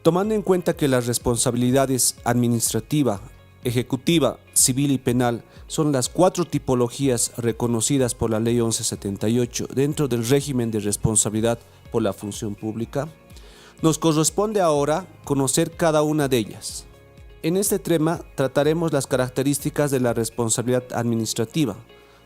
Tomando en cuenta que las responsabilidades administrativa, ejecutiva, civil y penal son las 4 tipologías reconocidas por la Ley 1178 dentro del régimen de responsabilidad por la función pública, nos corresponde ahora conocer cada una de ellas. En este tema trataremos las características de la responsabilidad administrativa,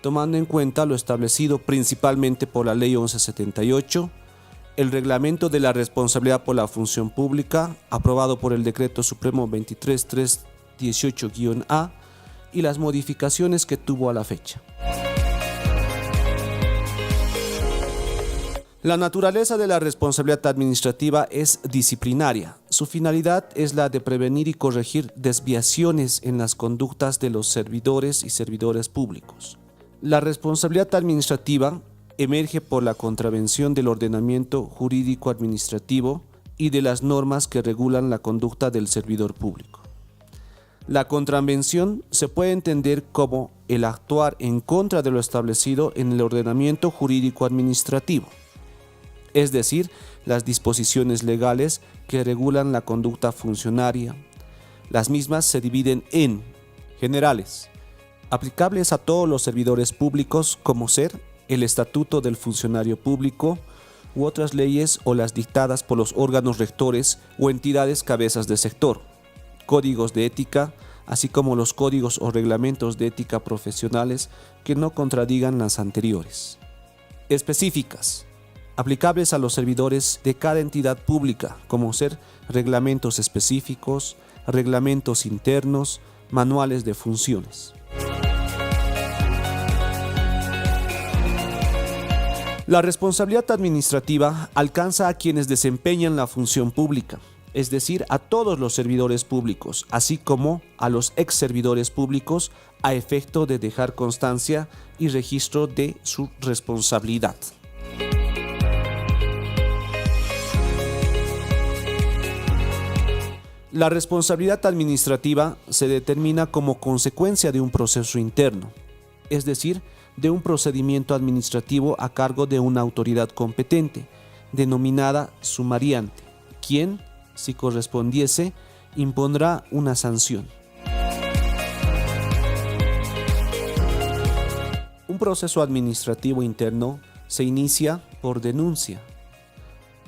tomando en cuenta lo establecido principalmente por la Ley 1178, el Reglamento de la Responsabilidad por la Función Pública, aprobado por el Decreto Supremo 23318-A, y las modificaciones que tuvo a la fecha. La naturaleza de la responsabilidad administrativa es disciplinaria. Su finalidad es la de prevenir y corregir desviaciones en las conductas de los servidores y servidores públicos. La responsabilidad administrativa emerge por la contravención del ordenamiento jurídico administrativo y de las normas que regulan la conducta del servidor público. La contravención se puede entender como el actuar en contra de lo establecido en el ordenamiento jurídico administrativo, es decir, las disposiciones legales que regulan la conducta funcionaria. Las mismas se dividen en generales, aplicables a todos los servidores públicos, como ser el Estatuto del Funcionario Público u otras leyes o las dictadas por los órganos rectores o entidades cabezas de sector, códigos de ética, así como los códigos o reglamentos de ética profesionales que no contradigan las anteriores. Específicas, aplicables a los servidores de cada entidad pública, como ser reglamentos específicos, reglamentos internos, manuales de funciones. La responsabilidad administrativa alcanza a quienes desempeñan la función pública, es decir, a todos los servidores públicos, así como a los ex servidores públicos, a efecto de dejar constancia y registro de su responsabilidad. La responsabilidad administrativa se determina como consecuencia de un proceso interno, es decir, de un procedimiento administrativo a cargo de una autoridad competente, denominada sumariante, quien, si correspondiese, impondrá una sanción. Un proceso administrativo interno se inicia por denuncia.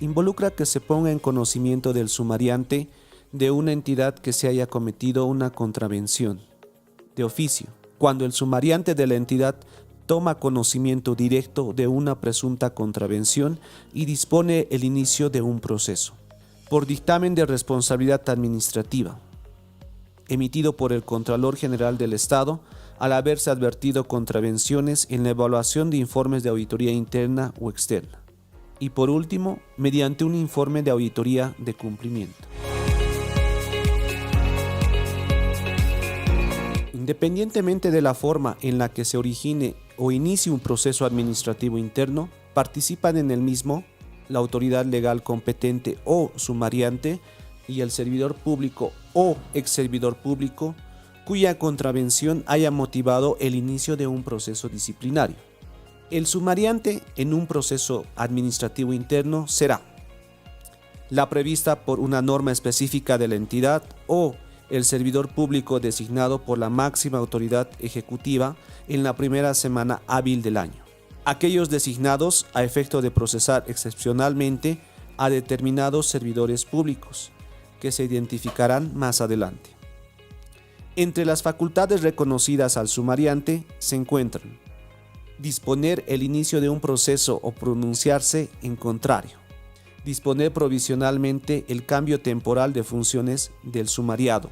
Involucra que se ponga en conocimiento del sumariante de una entidad que se haya cometido una contravención de oficio, cuando el sumariante de la entidad toma conocimiento directo de una presunta contravención y dispone el inicio de un proceso. Por dictamen de responsabilidad administrativa, emitido por el Contralor General del Estado, al haberse advertido contravenciones en la evaluación de informes de auditoría interna o externa. Y por último, mediante un informe de auditoría de cumplimiento. Independientemente de la forma en la que se origine o inicie un proceso administrativo interno, participan en el mismo la autoridad legal competente o sumariante y el servidor público o ex servidor público cuya contravención haya motivado el inicio de un proceso disciplinario. El sumariante en un proceso administrativo interno será la prevista por una norma específica de la entidad o el servidor público designado por la máxima autoridad ejecutiva en la primera semana hábil del año. Aquellos designados a efecto de procesar excepcionalmente a determinados servidores públicos, que se identificarán más adelante. Entre las facultades reconocidas al sumariante se encuentran disponer el inicio de un proceso o pronunciarse en contrario, disponer provisionalmente el cambio temporal de funciones del sumariado,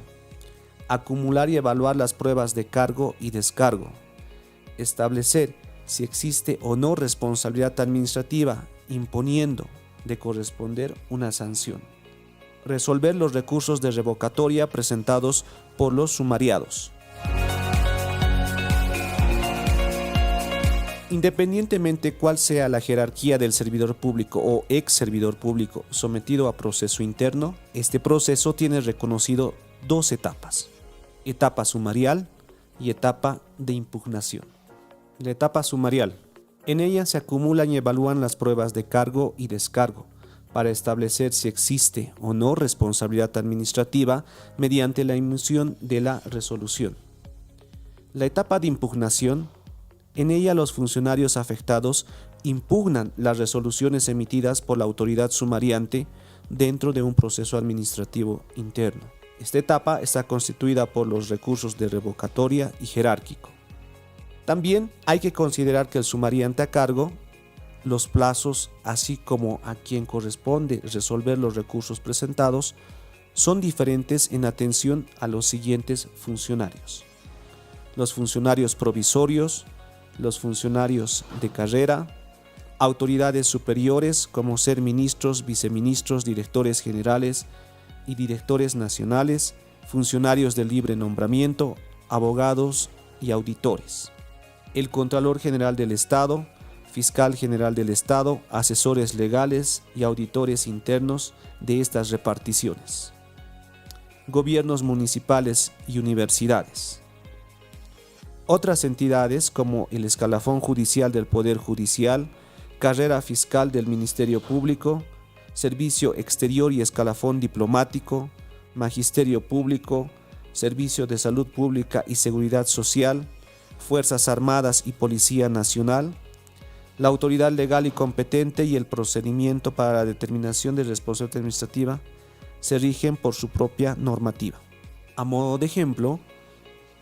acumular y evaluar las pruebas de cargo y descargo, establecer si existe o no responsabilidad administrativa, imponiendo de corresponder una sanción, resolver los recursos de revocatoria presentados por los sumariados. Independientemente cuál sea la jerarquía del servidor público o ex servidor público sometido a proceso interno, este proceso tiene reconocido 2 etapas: etapa sumarial y etapa de impugnación. La etapa sumarial. En ella se acumulan y evalúan las pruebas de cargo y descargo para establecer si existe o no responsabilidad administrativa mediante la emisión de la resolución. La etapa de impugnación. En ella los funcionarios afectados impugnan las resoluciones emitidas por la autoridad sumariante dentro de un proceso administrativo interno. Esta etapa está constituida por los recursos de revocatoria y jerárquico. También hay que considerar que el sumariante a cargo, los plazos, así como a quien corresponde resolver los recursos presentados, son diferentes en atención a los siguientes funcionarios: los funcionarios provisorios, los funcionarios de carrera, autoridades superiores como ser ministros, viceministros, directores generales y directores nacionales, funcionarios de libre nombramiento, abogados y auditores, el Contralor General del Estado, Fiscal General del Estado, asesores legales y auditores internos de estas reparticiones, gobiernos municipales y universidades. Otras entidades como el escalafón judicial del Poder Judicial, carrera fiscal del Ministerio Público, servicio exterior y escalafón diplomático, magisterio público, servicio de salud pública y seguridad social, Fuerzas Armadas y Policía Nacional, la autoridad legal y competente y el procedimiento para la determinación de responsabilidad administrativa se rigen por su propia normativa. A modo de ejemplo,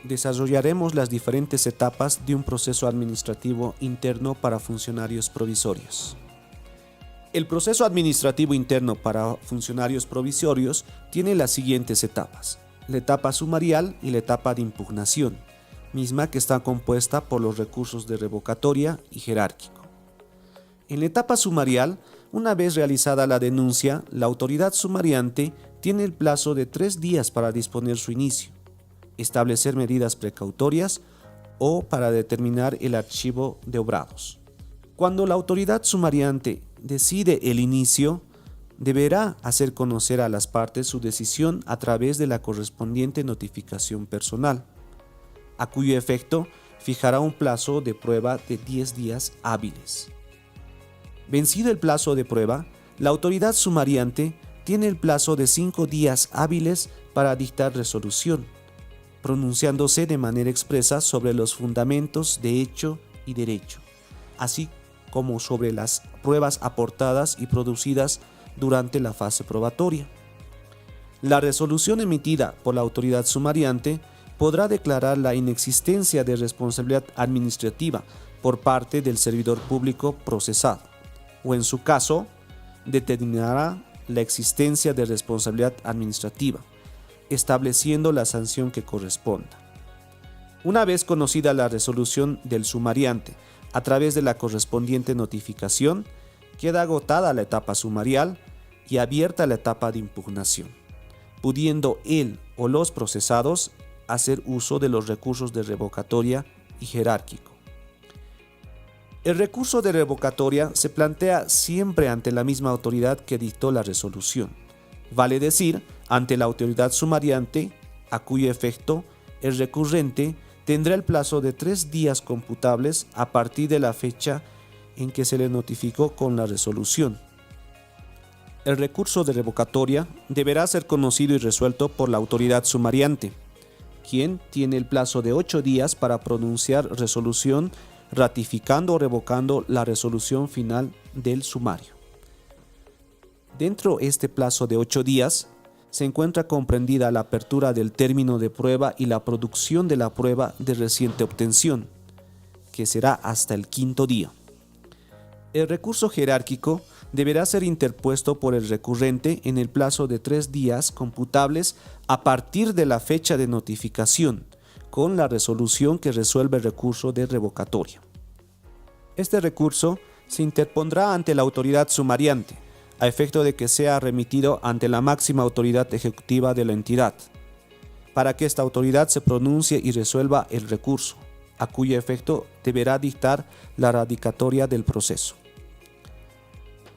desarrollaremos las diferentes etapas de un proceso administrativo interno para funcionarios provisorios. El proceso administrativo interno para funcionarios provisorios tiene las siguientes etapas: la etapa sumarial y la etapa de impugnación, misma que está compuesta por los recursos de revocatoria y jerárquico. En la etapa sumarial, una vez realizada la denuncia, la autoridad sumariante tiene el plazo de 3 días para disponer su inicio, establecer medidas precautorias o para determinar el archivo de obrados. Cuando la autoridad sumariante decide el inicio, deberá hacer conocer a las partes su decisión a través de la correspondiente notificación personal, a cuyo efecto fijará un plazo de prueba de 10 días hábiles. Vencido el plazo de prueba, la autoridad sumariante tiene el plazo de 5 días hábiles para dictar resolución, pronunciándose de manera expresa sobre los fundamentos de hecho y derecho, así como sobre las pruebas aportadas y producidas durante la fase probatoria. La resolución emitida por la autoridad sumariante podrá declarar la inexistencia de responsabilidad administrativa por parte del servidor público procesado, o en su caso, determinará la existencia de responsabilidad administrativa, estableciendo la sanción que corresponda. Una vez conocida la resolución del sumariante a través de la correspondiente notificación, queda agotada la etapa sumarial y abierta la etapa de impugnación, pudiendo él o los procesados hacer uso de los recursos de revocatoria y jerárquico. El recurso de revocatoria se plantea siempre ante la misma autoridad que dictó la resolución, vale decir, ante la autoridad sumariante, a cuyo efecto el recurrente tendrá el plazo de 3 días computables a partir de la fecha en que se le notificó con la resolución. El recurso de revocatoria deberá ser conocido y resuelto por la autoridad sumariante, quien tiene el plazo de 8 días para pronunciar resolución ratificando o revocando la resolución final del sumario. Dentro de este plazo de 8 días, se encuentra comprendida la apertura del término de prueba y la producción de la prueba de reciente obtención, que será hasta el 5º día. El recurso jerárquico deberá ser interpuesto por el recurrente en el plazo de 3 días computables a partir de la fecha de notificación, con la resolución que resuelve el recurso de revocatoria. Este recurso se interpondrá ante la autoridad sumariante, a efecto de que sea remitido ante la máxima autoridad ejecutiva de la entidad, para que esta autoridad se pronuncie y resuelva el recurso, a cuyo efecto deberá dictar la radicatoria del proceso.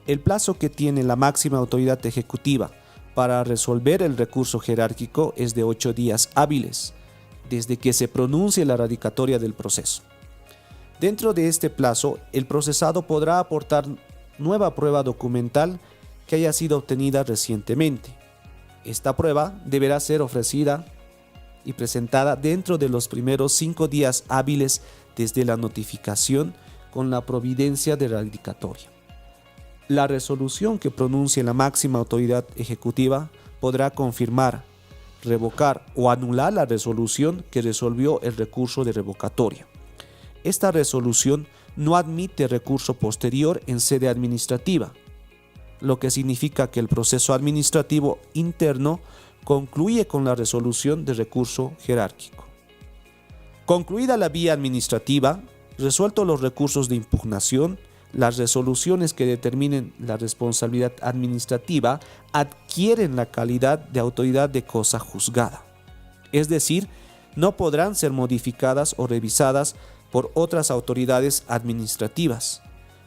El plazo que tiene la máxima autoridad ejecutiva para resolver el recurso jerárquico es de 8 días hábiles, desde que se pronuncie la radicatoria del proceso. Dentro de este plazo, el procesado podrá aportar nueva prueba documental que haya sido obtenida recientemente. Esta prueba deberá ser ofrecida y presentada dentro de los primeros 5 días hábiles desde la notificación con la providencia de radicatoria. La resolución que pronuncie la máxima autoridad ejecutiva podrá confirmar, revocar o anular la resolución que resolvió el recurso de revocatoria. Esta resolución no admite recurso posterior en sede administrativa, lo que significa que el proceso administrativo interno concluye con la resolución de recurso jerárquico. Concluida la vía administrativa, resueltos los recursos de impugnación, las resoluciones que determinen la responsabilidad administrativa adquieren la calidad de autoridad de cosa juzgada. Es decir, no podrán ser modificadas o revisadas por otras autoridades administrativas,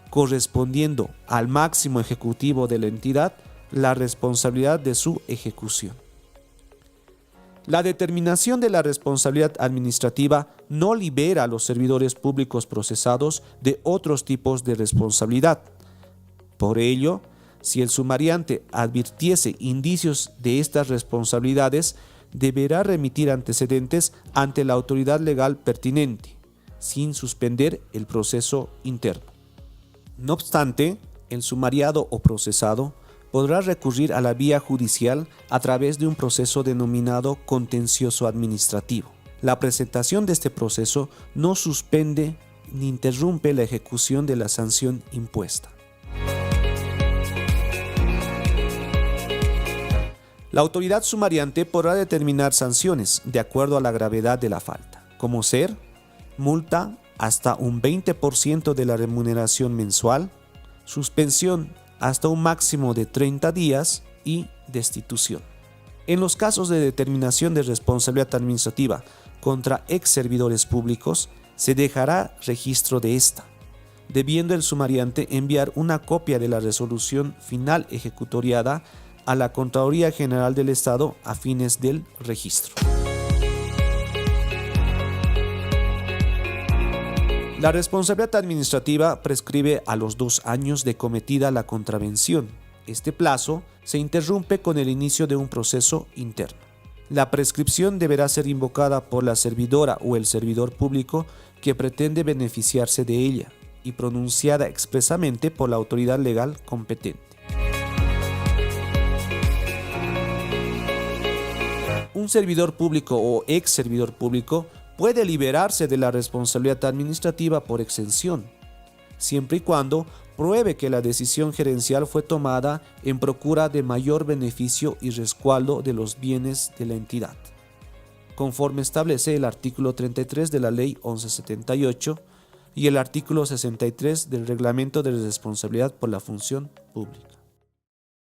correspondiendo al máximo ejecutivo de la entidad la responsabilidad de su ejecución. La determinación de la responsabilidad administrativa no libera a los servidores públicos procesados de otros tipos de responsabilidad. Por ello, si el sumariante advirtiese indicios de estas responsabilidades, deberá remitir antecedentes ante la autoridad legal pertinente, sin suspender el proceso interno. No obstante, el sumariado o procesado podrá recurrir a la vía judicial a través de un proceso denominado contencioso administrativo. La presentación de este proceso no suspende ni interrumpe la ejecución de la sanción impuesta. La autoridad sumariante podrá determinar sanciones de acuerdo a la gravedad de la falta, como ser multa hasta un 20% de la remuneración mensual, suspensión hasta un máximo de 30 días y destitución. En los casos de determinación de responsabilidad administrativa contra ex servidores públicos, se dejará registro de esta, debiendo el sumariante enviar una copia de la resolución final ejecutoriada a la Contraloría General del Estado a fines del registro. La responsabilidad administrativa prescribe a los 2 años de cometida la contravención. Este plazo se interrumpe con el inicio de un proceso interno. La prescripción deberá ser invocada por la servidora o el servidor público que pretende beneficiarse de ella y pronunciada expresamente por la autoridad legal competente. Un servidor público o ex servidor público puede liberarse de la responsabilidad administrativa por exención, siempre y cuando pruebe que la decisión gerencial fue tomada en procura de mayor beneficio y resguardo de los bienes de la entidad, conforme establece el artículo 33 de la Ley 1178 y el artículo 63 del Reglamento de Responsabilidad por la Función Pública.